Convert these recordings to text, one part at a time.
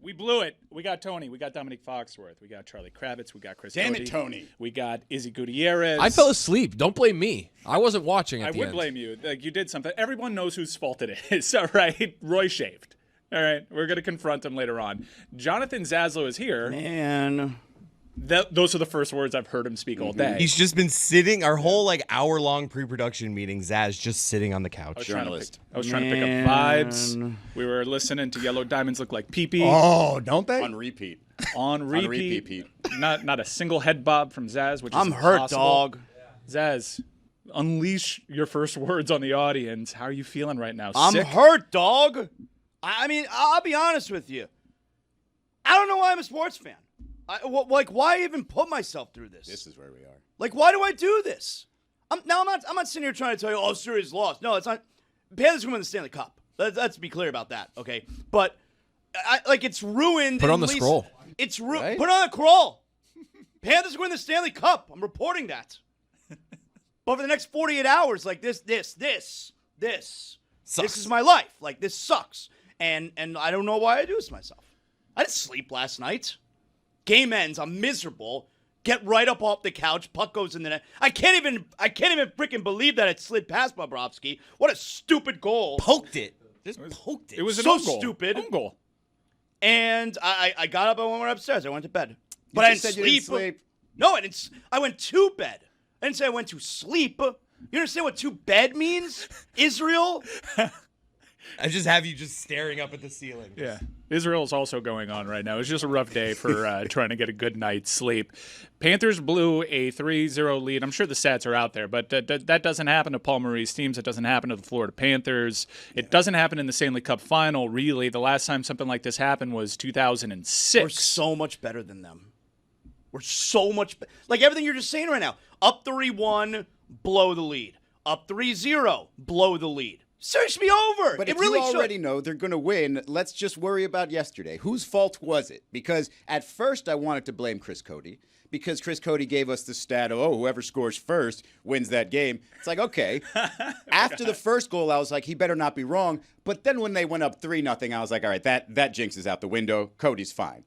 We blew it. We got Tony. We got Dominic Foxworth. We got Charlie Kravitz. We got Chris Damn Cody. it, Tony. We got Izzy Gutierrez. I fell asleep. Don't blame me. I wasn't watching at I the would end. blame you. Like, you did something. Everyone knows whose fault it is. All right. Roy shaved. All right. We're going to confront him later on. Jonathan Zaslow is here. Man. Those are the first words I've heard him speak all day. He's just been sitting our whole hour-long pre-production meeting. Zaz just sitting on the couch. I was trying to pick up vibes. We were listening to Yellow Diamonds Look Like Pee-Pee. Oh, don't they? On repeat. On repeat. On repeat, Pete. Not a single head bob from Zaz, which is I'm hurt, impossible. dog. Zaz, unleash your first words on the audience. How are you feeling right now? I'm Sick? hurt, dog. I mean, I'll be honest with you. I don't know why I'm a sports fan. Why even put myself through this? This is where we are. Like, why do I do this? I'm not sitting here trying to tell you, oh, series lost. No, it's not. Panthers going to win the Stanley Cup. Let's be clear about that, okay? But it's ruined. Put on the scroll. It's ruined. Right? Put on the scroll. Panthers win the Stanley Cup. I'm reporting that. But for the next 48 hours, this Sucks. is my life. Like, this sucks. And I don't know why I do this to myself. I didn't sleep last night. Game ends. I'm miserable. Get right up off the couch. Puck goes in the net. I can't even freaking believe that it slid past Bobrovsky. What a stupid goal. Poked it. Just poked it. It was an So own goal. stupid. Own goal. And I got up and went upstairs. I went to bed. But I didn't said you sleep. Oh. You didn't sleep. No, I didn't. I went to bed. I didn't say I went to sleep. You understand what to bed means? Israel? I just have you just staring up at the ceiling. Yeah. Israel's also going on right now. It's just a rough day for trying to get a good night's sleep. Panthers blew a 3-0 lead. I'm sure the stats are out there, but that doesn't happen to Paul Maurice's teams. It doesn't happen to the Florida Panthers. It doesn't happen in the Stanley Cup final, really. The last time something like this happened was 2006. We're so much better than them. We're so much like everything you're just saying right now. Up 3-1, blow the lead. Up 3-0, blow the lead. Series should be over. But it if really you should. already know they're going to win, let's just worry about yesterday. Whose fault was it? Because at first I wanted to blame Chris Cody because Chris Cody gave us the stat of, whoever scores first wins that game. It's like, okay. After the first goal, I was like, he better not be wrong. But then when they went up 3-0, I was like, all right, that jinx is out the window. Cody's fine.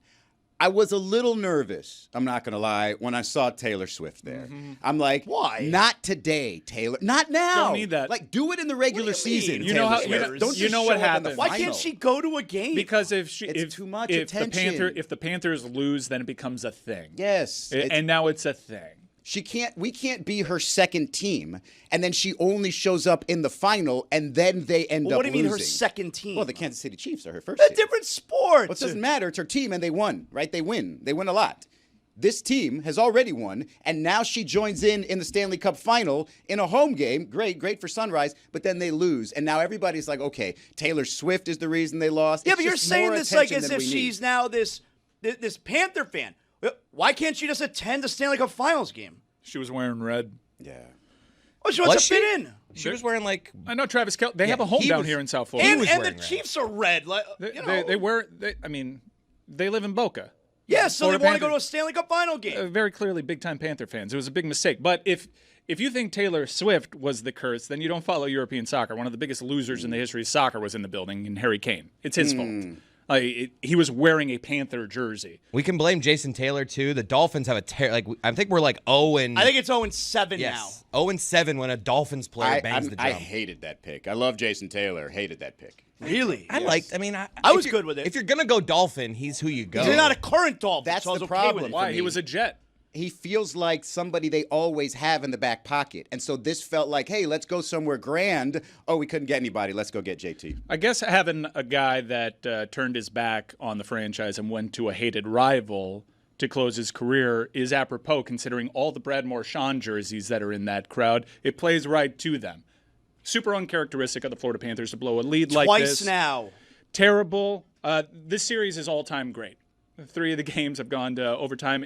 I was a little nervous, I'm not going to lie, when I saw Taylor Swift there. I'm like, why? Not today, Taylor. Not now. Don't need that. Like, do it in the regular season. You know Taylor how- you Swift. know- Don't you just know show what up in the happens. Why final. can't she go to a game? Because It's too much if attention. if the Panthers lose, then it becomes a thing. Yes. And now it's a thing. We can't be her second team, and then she only shows up in the final, and then they end Well, up what do you mean her losing. second team? Well, the Kansas City Chiefs are her first They're team. different sports. Well, it doesn't matter. It's her team, and they won, right? They win. They win a lot. This team has already won, and now she joins in the Stanley Cup final in a home game. Great for Sunrise, but then they lose, and now everybody's like, okay, Taylor Swift is the reason they lost. Yeah, It's but you're just saying more this like attention as than if we need. she's now this Panther fan. Why can't she just attend the Stanley Cup Finals game? She was wearing red. Yeah. Oh, she wants Was to fit she? in. She was wearing I know Travis Kelce. They have a home he down was- here in South Florida. And was the wearing red. Chiefs are red. Like, They live in Boca. yeah, so Florida they want to go to Panthers. a Stanley Cup Final game. Very clearly big-time Panther fans. It was a big mistake. But if you think Taylor Swift was the curse, then you don't follow European soccer. One of the biggest losers in the history of soccer was in the building, and Harry Kane. It's his fault. He was wearing a Panther jersey. We can blame Jason Taylor too. The Dolphins have I think we're like 0 and I think it's 0-7 yes, 0-7 when a Dolphins player bangs the drum. I hated that pick. I love Jason Taylor. Hated that pick. now. Really? I I was good with it. If you're gonna go Dolphin, he's who you go. They're not a current Dolphin. That's so I was the okay problem. with it. Why? me. He was a Jet. He feels like somebody they always have in the back pocket. And so this felt like, hey, let's go somewhere grand. Oh, we couldn't get anybody. Let's go get JT. I guess having a guy that turned his back on the franchise and went to a hated rival to close his career is apropos considering all the Brad Marchand jerseys that are in that crowd. It plays right to them. Super uncharacteristic of the Florida Panthers to blow a lead like this. Twice now. Terrible. This series is all-time great. 3 of the games have gone to overtime.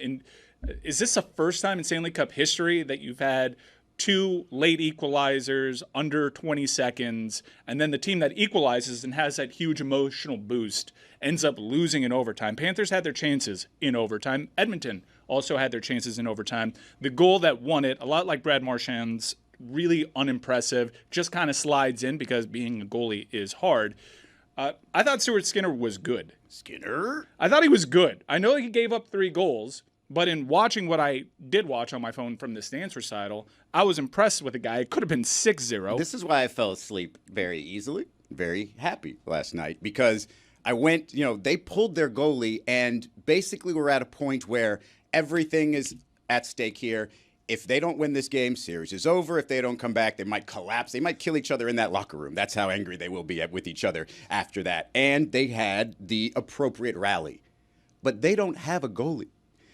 Is this the first time in Stanley Cup history that you've had 2 late equalizers under 20 seconds, and then the team that equalizes and has that huge emotional boost ends up losing in overtime? Panthers had their chances in overtime. Edmonton also had their chances in overtime. The goal that won it, a lot like Brad Marchand's, really unimpressive, just kind of slides in because being a goalie is hard. I thought Stuart Skinner was good. Skinner? I thought he was good. I know he gave up 3 goals, but in watching what I did watch on my phone from the Stance recital, I was impressed with the guy. It could have been 6-0. This is why I fell asleep very easily, very happy last night, because I went, they pulled their goalie, and basically we're at a point where everything is at stake here. If they don't win this game, series is over. If they don't come back, they might collapse. They might kill each other in that locker room. That's how angry they will be with each other after that. And they had the appropriate rally. But they don't have a goalie.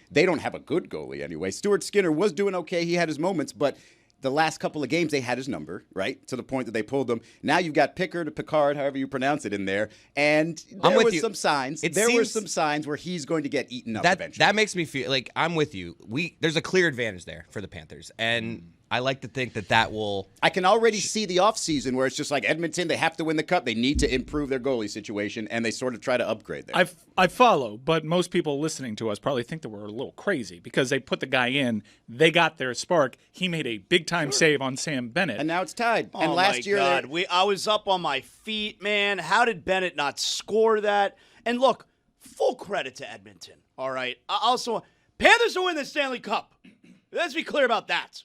They don't have a good goalie anyway. Stuart Skinner was doing okay. He had his moments, but the last couple of games, they had his number, right? To the point that they pulled him. Now you've got Pickard or Picard, however you pronounce it, in there. And there were some signs. There were some signs where he's going to get eaten up eventually. That makes me feel like I'm with you. There's a clear advantage there for the Panthers. And I like to think that will... I can already see the offseason where it's just like Edmonton, they have to win the cup. They need to improve their goalie situation, and they sort of try to upgrade there. I follow, but most people listening to us probably think that we're a little crazy because they put the guy in. They got their spark. He made a big-time save on Sam Bennett. And now it's tied. And Oh, last year, my God. I was up on my feet, man. How did Bennett not score that? And look, full credit to Edmonton, all right? Also, Panthers will win the Stanley Cup. Let's be clear about that.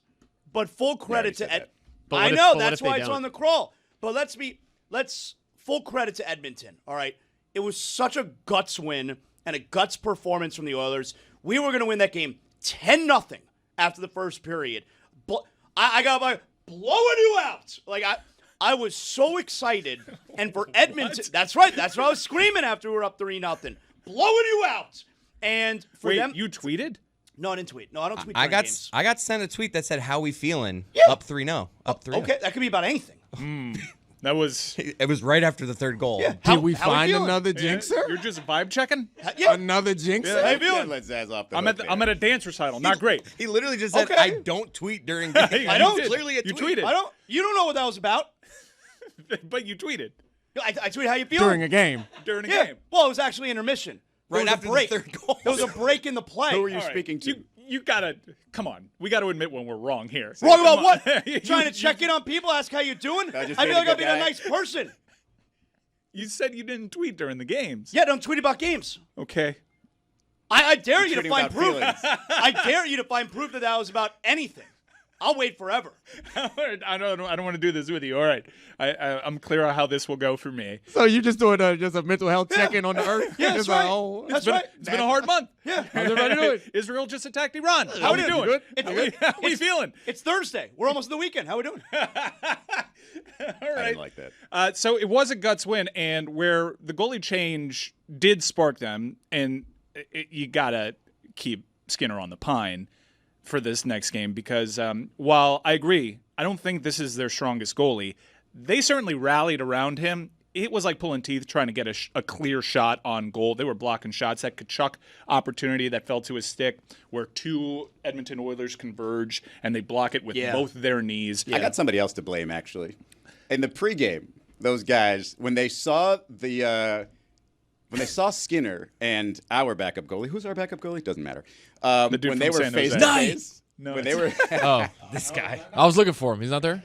But full credit to Ed. I know, that's why it's on the crawl. But let's full credit to Edmonton, all right? It was such a guts win and a guts performance from the Oilers. We were going to win that game 10-0 after the first period. I got my blowing you out. Like, I was so excited. And for Edmonton, that's right. That's what I was screaming after we were up 3-0. Blowing you out. And for them. You tweeted? No, I didn't tweet. No, I don't tweet. I got games. I got sent a tweet that said, "How we feeling?" Yeah. Up 3-0. Up 3-0. Okay, that could be about anything. That was... It was right after the third goal. Yeah. Did we How we find feeling? another jinxer? You're just vibe checking? Yeah. Another jinxer? How you feeling? Let Zaz off the I'm hook at a dance recital. Not great. He literally just said, Okay. "I don't tweet during games." I don't. You did. Clearly a You tweet. tweeted. You don't know what that was about. But you tweeted I tweeted how you feeling During a game. during a Yeah. game. Well, it was actually intermission. Right It was after a break. the third goal. It was a break in the play. Who were you All right. speaking to? You gotta come on. We got to admit when we're wrong here. Wrong Come about on. what? You- Trying to check in on people, ask how you doing? I just I made feel a like I'm good being a guy. nice person. You said you didn't tweet during the games. Yeah, don't tweet about games. Okay. I dare you to tweeting find about proof. feelings. I dare you to find proof that was about anything. I'll wait forever. I don't want to do this with you. All right. I'm clear on how this will go for me. So you just doing just a mental health check-in on the earth? Yeah, that's Just like, right. oh, That's right. It's been a hard month. Yeah. how's everybody doing? Israel just attacked Iran. How we it? doing? Good? How we feeling? It's Thursday. We're almost in the weekend. How we doing? All I right. didn't like that. So it was a guts win, and where the goalie change did spark them, and you gotta keep Skinner on the pine for this next game because while I agree, I don't think this is their strongest goalie. They certainly rallied around him. It was like pulling teeth trying to get a clear shot on goal. They were blocking shots. That Kachuk opportunity that fell to his stick where 2 Edmonton Oilers converge and they block it with both their knees. I got somebody else to blame, actually. In the pregame, those guys, when they saw Skinner and our backup goalie, who's our backup goalie? Doesn't matter. The dude when from they were San face to Jose. face, No, when it's- they were Oh, This guy. I was looking for him. He's not there.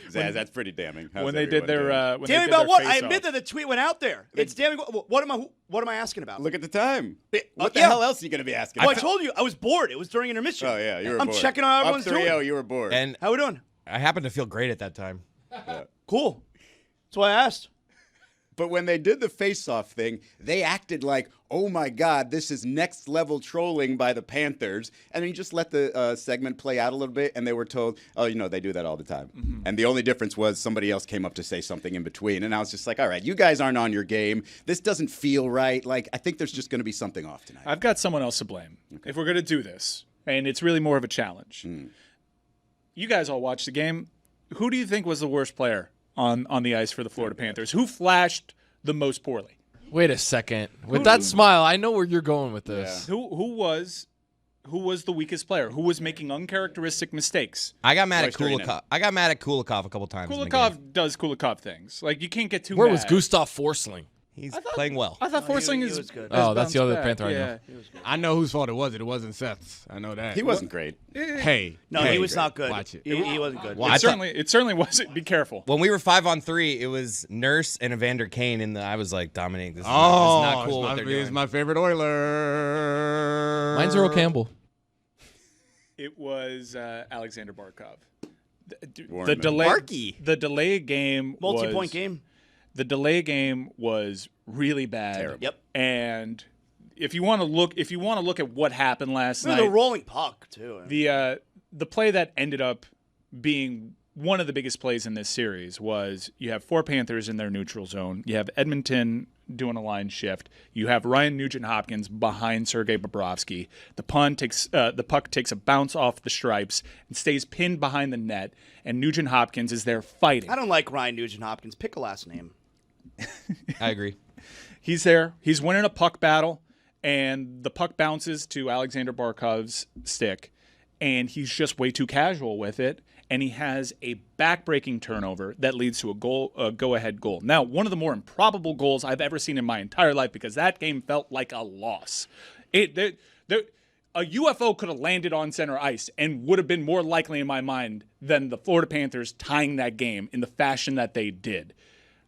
Zaz, that's pretty damning. How's when they did everyone their doing? when they Damn did about their what? I face-off. admit that the tweet went out there. It's damning. What am I asking about? Look at the time. What the yeah. hell else are you going to be asking? Oh, I told you I was bored. It was during intermission. Oh yeah, you were I'm bored. checking on how everyone's Up 3-0, doing. you were bored. And How we doing? I happened to feel great at that time. Cool. That's why I asked. But when they did the face-off thing, they acted like, oh my God, this is next-level trolling by the Panthers. And then you just let the segment play out a little bit, and they were told, oh, they do that all the time. Mm-hmm. And the only difference was somebody else came up to say something in between. And I was just like, all right, you guys aren't on your game. This doesn't feel right. Like, I think there's just going to be something off tonight. I've got someone else to blame if we're going to do this, and it's really more of a challenge. You guys all watched the game. Who do you think was the worst player on the ice for the Florida Panthers? Who flashed the most poorly? Wait a second. With that smile, I know where you're going with this. Who was the weakest player? Who was making uncharacteristic mistakes? I got mad at Royce Green. Kulikov. I got mad at Kulikov a couple times. in the game. Kulikov does Kulikov things. Like you can't get too Where mad. was Gustav Forsling? He's playing well. I thought Forsling he is was good. Oh, that's the bounced other back. Panther I know. Yeah. I know whose fault it was. It wasn't Seth's. I know that. He wasn't great. Hey. No, hey, he was not good. Watch it. He wasn't good. Well, It certainly wasn't. Be careful. When we were 5-on-3, it was Nurse and Evander Kane, I was like, Dominic, this is Oh, not cool what they're it's doing. my favorite Oiler. Mine's Earl Campbell. It was Alexander Barkov. The Warren delay. Barkey. The delay game. Multi-point game. The delay game was really bad. Terrible. Yep. And if you want to look at what happened last It was night, a rolling puck too. the play that ended up being one of the biggest plays in this series was you have 4 Panthers in their neutral zone. You have Edmonton doing a line shift. You have Ryan Nugent-Hopkins behind Sergei Bobrovsky. The puck takes a bounce off the stripes and stays pinned behind the net, and Nugent-Hopkins is there fighting. I don't like Ryan Nugent-Hopkins. Pick a last name. I agree. He's there. He's winning a puck battle, and the puck bounces to Alexander Barkov's stick, and he's just way too casual with it, and he has a back-breaking turnover that leads to a go-ahead goal. Now, one of the more improbable goals I've ever seen in my entire life, because that game felt like a loss. A UFO could have landed on center ice and would have been more likely in my mind than the Florida Panthers tying that game in the fashion that they did.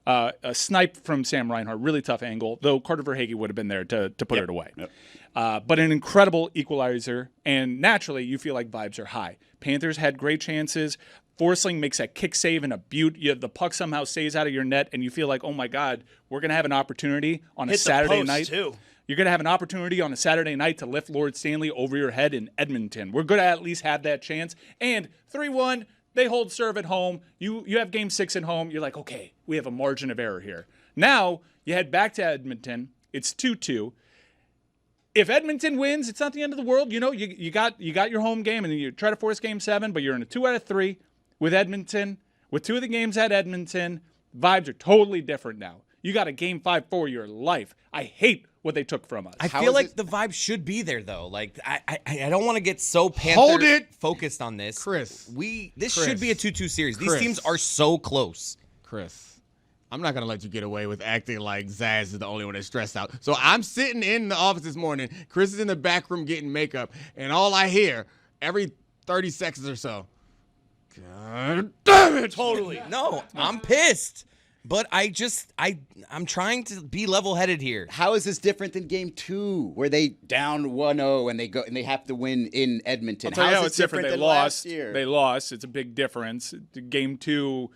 A snipe from Sam Reinhart, really tough angle, though Carter Verhaeghe would have been there to put it away. Yep. But an incredible equalizer, and naturally you feel like vibes are high. Panthers had great chances. Forsling makes a kick save and a beaut. The puck somehow stays out of your net, and you feel like, oh my God, we're going to have an opportunity on a Hit the Saturday post, night. too. You're going to have an opportunity on a Saturday night to lift Lord Stanley over your head in Edmonton. We're going to at least have that chance. And 3-1. They hold serve at home. You have game 6 at home. You're like, okay, we have a margin of error here. Now you head back to Edmonton. It's 2-2. If Edmonton wins, it's not the end of the world. You know, you got your home game, and you try to force game 7, but you're in a 2 out of 3 with Edmonton. With 2 of the games at Edmonton, vibes are totally different now. You got a game 5 for your life. I hate what they took from us. I How feel is like it- the vibe should be there, though. Like, I don't want to get so Panther Hold it! focused on this. Chris. This Chris. should be a 2-2 series. These Chris. teams are so close. Chris, I'm not going to let you get away with acting like Zaz is the only one that's stressed out. So I'm sitting in the office this morning. Chris is in the back room getting makeup, and all I hear every 30 seconds or so, God damn it! Totally. No, I'm pissed. But I'm trying to be level-headed here. How is this different than game 2, where they down 1-0 and they have to win in Edmonton? I'll tell you How how is it's it different. They than lost. last year? They lost. It's a big difference. Game 2.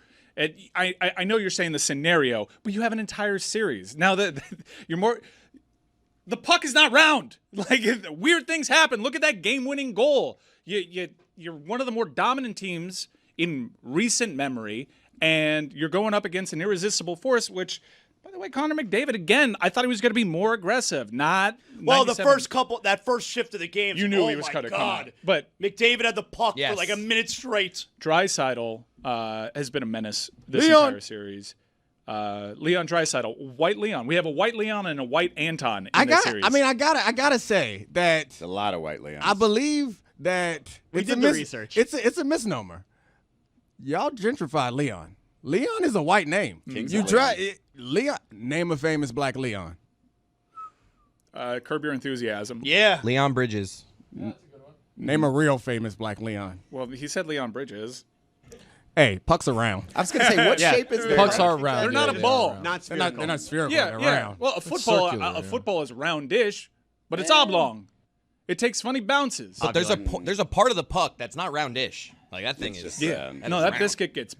I know you're saying the scenario, but you have an entire series. Now that you're more. The puck is not round. Like, weird things happen. Look at that game-winning goal. You're one of the more dominant teams in recent memory, and you're going up against an irresistible force, which, by the way, Connor McDavid, again, I thought he was going to be more aggressive, not Well, the 97 that first shift of the game, You knew oh he was my going to come God. out. But McDavid had the puck Yes. for like a minute straight. Draisaitl has been a menace this Leon. entire series. Leon Draisaitl, white Leon. We have a white Leon and a white Anton in this series. I gotta say that It's a lot of white Leons. I believe that We it's did a the research. It's a misnomer. Y'all gentrified Leon. Leon is a white name. Kings You of try Leon. Leon. Name a famous black Leon. Curb Your Enthusiasm. Yeah. Leon Bridges. Name a real famous black Leon. Well, he said Leon Bridges. Hey, pucks around. I was going to say, what Yeah. shape is their Pucks are puck? round. They're not a they ball. are They're not spherical. Yeah, they're yeah. round. Well, a It's football, circular, a yeah. football is roundish, but it's oblong. It takes funny bounces. But there's a part of the puck that's not roundish. Like, that thing is. just, Yeah, that no, is that round. biscuit gets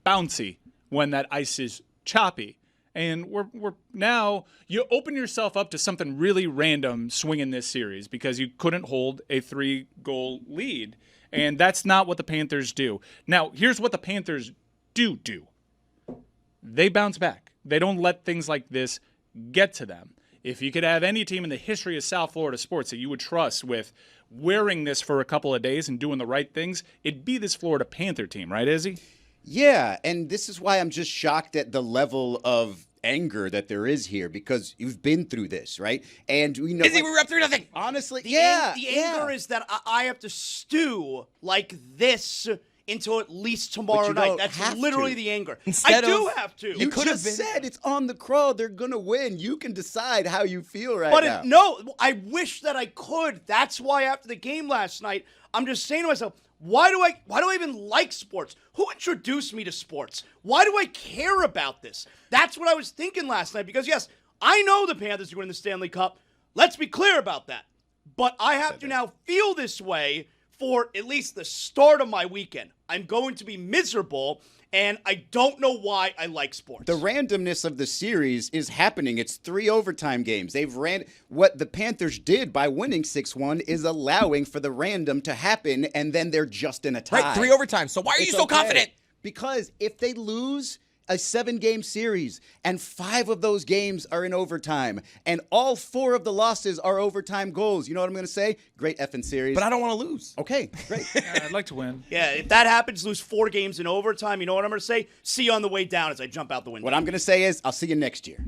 bouncy when that ice is choppy. And we're now you open yourself up to something really random swinging this series because you couldn't hold a 3-goal lead, and that's not what the Panthers do. Now, here's what the Panthers do. They bounce back. They don't let things like this get to them. If you could have any team in the history of South Florida sports that you would trust with wearing this for a couple of days and doing the right things, it'd be this Florida Panther team, right, Izzy? Yeah, and this is why I'm just shocked at the level of anger that there is here, because you've been through this, right? And we know, Izzy, we were up 3-0. honestly, The yeah, anger is that I have to stew like this until at least tomorrow night. don't That's have literally to. the anger. Instead I do of- have to. You could have just been- said it's on the crawl. They're gonna win. You can decide how you feel right But now. no, I wish that I could. That's why after the game last night, I'm just saying to myself, why do I even like sports? Who introduced me to sports? Why do I care about this? That's what I was thinking last night because yes, I know the Panthers are winning the Stanley Cup. Let's be clear about that. But I have to now feel this way for at least the start of my weekend. I'm going to be miserable, and I don't know why I like sports. The randomness of the series is happening. It's 3 overtime games. What the Panthers did by winning 6-1 is allowing for the random to happen, and then they're just in a tie. Right, 3 overtime. So why are you It's so okay. confident? Because if they lose a 7-game series and 5 of those games are in overtime and all 4 of the losses are overtime goals, you know what I'm going to say? Great effing series. But I don't want to lose. Okay, great. Yeah, I'd like to win. Yeah, if that happens, lose 4 games in overtime, you know what I'm going to say? See you on the way down as I jump out the window. What I'm going to say is I'll see you next year.